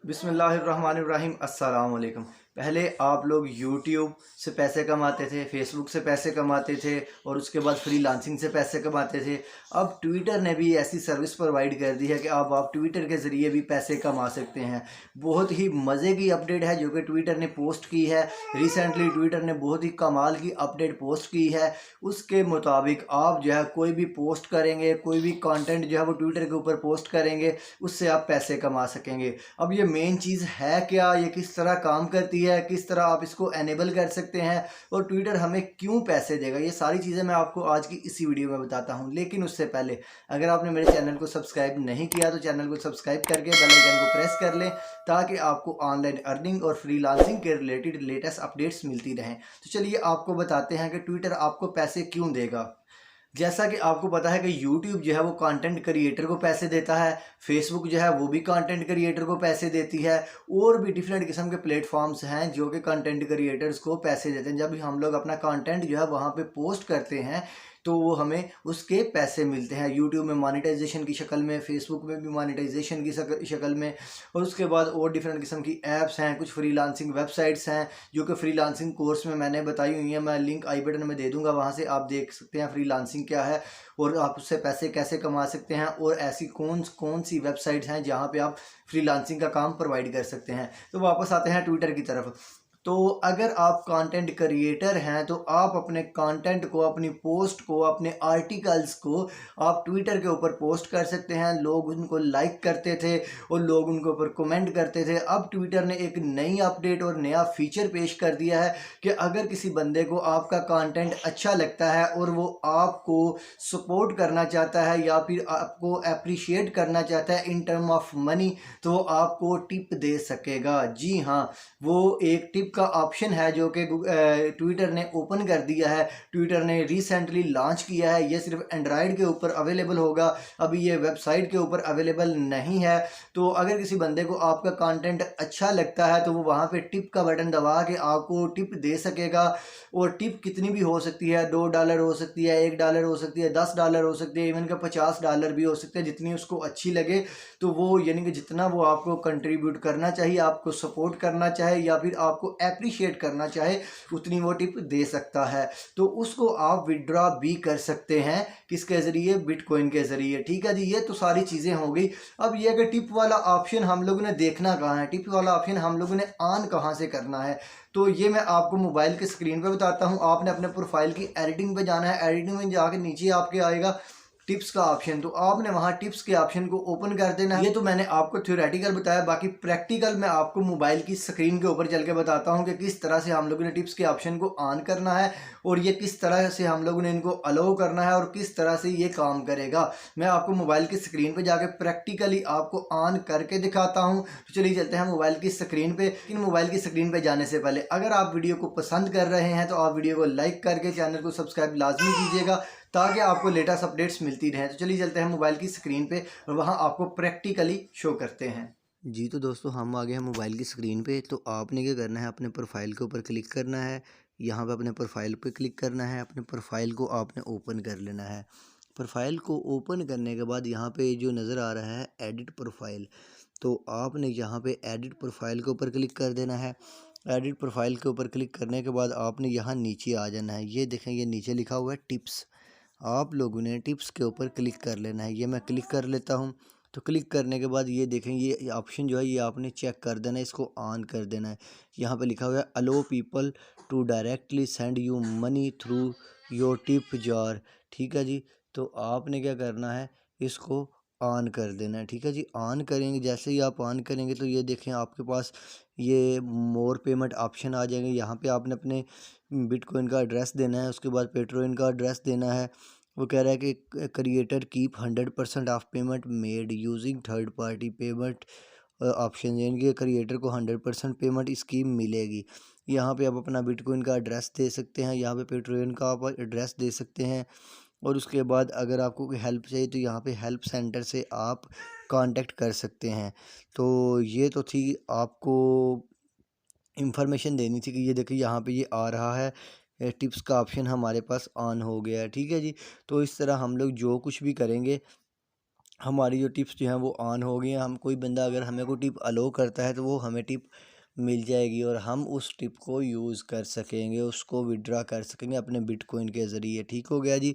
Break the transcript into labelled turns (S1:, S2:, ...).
S1: बिस्मिल्लाहिर्रहमानिर्रहीम अस्सलाम वालेकुम। पहले आप लोग यूट्यूब से पैसे कमाते थे, फेसबुक से पैसे कमाते थे और उसके बाद फ्रीलांसिंग से पैसे कमाते थे। अब ट्विटर ने भी ऐसी सर्विस प्रोवाइड कर दी है कि अब आप ट्विटर के ज़रिए भी पैसे कमा सकते हैं। बहुत ही मज़े की अपडेट है जो कि ट्विटर ने पोस्ट की है। रिसेंटली ट्विटर ने बहुत ही कमाल की अपडेट पोस्ट की है। उसके मुताबिक आप जो है कोई भी पोस्ट करेंगे, कोई भी कंटेंट जो है वो ट्विटर के ऊपर पोस्ट करेंगे, उससे आप पैसे कमा सकेंगे। अब ये मेन चीज़ है क्या, ये किस तरह काम करती है, किस तरह आप इसको एनेबल कर सकते हैं और ट्विटर हमें क्यों पैसे देगा, ये सारी चीज़ें मैं आपको आज की इसी वीडियो में बताता हूं। लेकिन उससे पहले अगर आपने मेरे चैनल को सब्सक्राइब नहीं किया तो चैनल को सब्सक्राइब करके बेल आइकन को प्रेस कर लें ताकि आपको ऑनलाइन अर्निंग और फ्रीलांसिंग के रिलेटेड लेटेस्ट अपडेट्स मिलती रहें। तो चलिए आपको बताते हैं कि ट्विटर आपको पैसे क्यों देगा। जैसा कि आपको पता है कि यूट्यूब जो है वो कंटेंट क्रिएटर को पैसे देता है, फेसबुक जो है वो भी कंटेंट क्रिएटर को पैसे देती है और भी डिफरेंट किस्म के प्लेटफॉर्म्स हैं जो कि कंटेंट क्रिएटर्स को पैसे देते हैं। जब भी हम लोग अपना कंटेंट जो है वहाँ पे पोस्ट करते हैं तो वो हमें उसके पैसे मिलते हैं। यूट्यूब में मोनेटाइजेशन की शक्ल में, फेसबुक में भी मोनेटाइजेशन की शक्ल में और उसके बाद और डिफरेंट किस्म की ऐप्स हैं, कुछ फ्रीलांसिंग वेबसाइट्स हैं जो कि फ्रीलांसिंग कोर्स में मैंने बताई हुई हैं। मैं लिंक आई बटन में दे दूंगा, वहाँ से आप देख सकते हैं फ्रीलांसिंग क्या है और आप उससे पैसे कैसे कमा सकते हैं और ऐसी कौन कौन सी वेबसाइट्स हैं जहाँ पे आप फ्रीलांसिंग का काम प्रोवाइड कर सकते हैं। तो वापस आते हैं ट्विटर की तरफ। तो अगर आप कंटेंट क्रिएटर हैं तो आप अपने कंटेंट को, अपनी पोस्ट को, अपने आर्टिकल्स को आप ट्विटर के ऊपर पोस्ट कर सकते हैं। लोग उनको लाइक करते थे और लोग उनके ऊपर कमेंट करते थे। अब ट्विटर ने एक नई अपडेट और नया फीचर पेश कर दिया है कि अगर किसी बंदे को आपका कंटेंट अच्छा लगता है और वो आपको सपोर्ट करना चाहता है या फिर आपको अप्रिशिएट करना चाहता है इन टर्म ऑफ मनी, तो आपको टिप दे सकेगा। जी हाँ, वो एक टिप का ऑप्शन है जो कि ट्विटर ने ओपन कर दिया है। ट्विटर ने रिसेंटली लॉन्च किया है। ये सिर्फ एंड्रॉयड के ऊपर अवेलेबल होगा, अभी ये वेबसाइट के ऊपर अवेलेबल नहीं है। तो अगर किसी बंदे को आपका कंटेंट अच्छा लगता है तो वो वहाँ पे टिप का बटन दबा के आपको टिप दे सकेगा। और टिप कितनी भी हो सकती है, $2 हो सकती है, $1 हो सकती है, $10 हो सकती है, इवन का $50 भी हो सकते हैं, जितनी उसको अच्छी लगे। तो वो यानी कि जितना वो आपको कंट्रीब्यूट करना चाहिए, आपको सपोर्ट करना चाहे या फिर आपको अप्रिशिएट करना चाहे, उतनी वो टिप दे सकता है। तो उसको आप विड्रॉ भी कर सकते हैं, किसके ज़रिए, बिटकॉइन के ज़रिए। ठीक है जी, ये तो सारी चीज़ें हो गई। अब ये कि टिप वाला ऑप्शन हम लोगों ने देखना कहाँ है, टिप वाला ऑप्शन हम लोगों ने ऑन कहाँ से करना है। तो ये मैं आपको मोबाइल के स्क्रीन पे बताता हूँ। आपने अपने प्रोफाइल की एडिटिंग पे जाना है। एडिटिंग में जाके नीचे आपके आएगा टिप्स का ऑप्शन, तो आपने वहाँ टिप्स के ऑप्शन को ओपन कर देना है। ये तो मैंने आपको थ्योरेटिकल बताया, बाकी प्रैक्टिकल मैं आपको मोबाइल की स्क्रीन के ऊपर चल के बताता हूँ कि किस तरह से हम लोगों ने टिप्स के ऑप्शन को ऑन करना है और ये किस तरह से हम लोगों ने इनको अलाउ करना है और किस तरह से ये काम करेगा। मैं आपको मोबाइल की स्क्रीन पे जाके प्रैक्टिकली आपको ऑन करके दिखाता हूँ। तो चलिए चलते हैं मोबाइल की स्क्रीन पे। इन मोबाइल की स्क्रीन पे जाने से पहले अगर आप वीडियो को पसंद कर रहे हैं तो आप वीडियो को लाइक करके चैनल को सब्सक्राइब लाजमी कीजिएगा ताकि आपको लेटेस्ट अपडेट्स मिलती रहें। तो चलिए चलते हैं मोबाइल की स्क्रीन पे और वहाँ आपको प्रैक्टिकली शो करते हैं।
S2: जी तो दोस्तों हम आ गए हैं मोबाइल की स्क्रीन पे। तो आपने क्या करना है, अपने प्रोफाइल के ऊपर क्लिक करना है। यहाँ पे अपने प्रोफाइल पे क्लिक करना है। अपने प्रोफाइल को आपने ओपन कर लेना है। प्रोफाइल को ओपन करने के बाद यहाँ पे जो नज़र आ रहा है एडिट प्रोफाइल, तो आपने यहाँ पे एडिट प्रोफाइल के ऊपर क्लिक कर देना है। एडिट प्रोफाइल के ऊपर क्लिक करने के बाद आपने यहाँ नीचे आ जाना है। ये देखें, ये नीचे लिखा हुआ है टिप्स। आप लोगों ने टिप्स के ऊपर क्लिक कर लेना है। ये मैं क्लिक कर लेता हूँ। तो क्लिक करने के बाद ये देखें, ये ऑप्शन जो है ये आपने चेक कर देना है, इसको ऑन कर देना है। यहाँ पे लिखा हुआ है allow people to directly send you money through your tip jar. ठीक है जी, तो आपने क्या करना है, इसको ऑन कर देना है। ठीक है जी, ऑन करेंगे, जैसे ही आप ऑन करेंगे तो ये देखें आपके पास ये मोर पेमेंट ऑप्शन आ जाएंगे। यहाँ पे आपने अपने बिटकॉइन का एड्रेस देना है, उसके बाद पेट्रोइन का एड्रेस देना है। वो कह रहा है कि creator keep 100% of payment made using third party payment option, यानी कि क्रिएटर को 100% पेमेंट स्कीम मिलेगी। यहाँ पे आप अपना बिटकॉइन का एड्रेस दे सकते हैं, यहाँ पे पेट्रोइन का आप एड्रेस दे सकते हैं। और उसके बाद अगर आपको कोई हेल्प चाहिए तो यहाँ पे हेल्प सेंटर से आप कांटेक्ट कर सकते हैं। तो ये तो थी आपको इंफॉर्मेशन देनी थी कि ये देखिए यहाँ पे ये आ रहा है, टिप्स का ऑप्शन हमारे पास ऑन हो गया है। ठीक है जी, तो इस तरह हम लोग जो कुछ भी करेंगे हमारी जो टिप्स जो हैं वो ऑन हो गई हैं। हम कोई बंदा अगर हमें कोई टिप अलो करता है तो वो हमें टिप मिल जाएगी और हम उस टिप को यूज़ कर सकेंगे, उसको विड्रा कर सकेंगे अपने बिटकॉइन के ज़रिए। ठीक हो गया जी।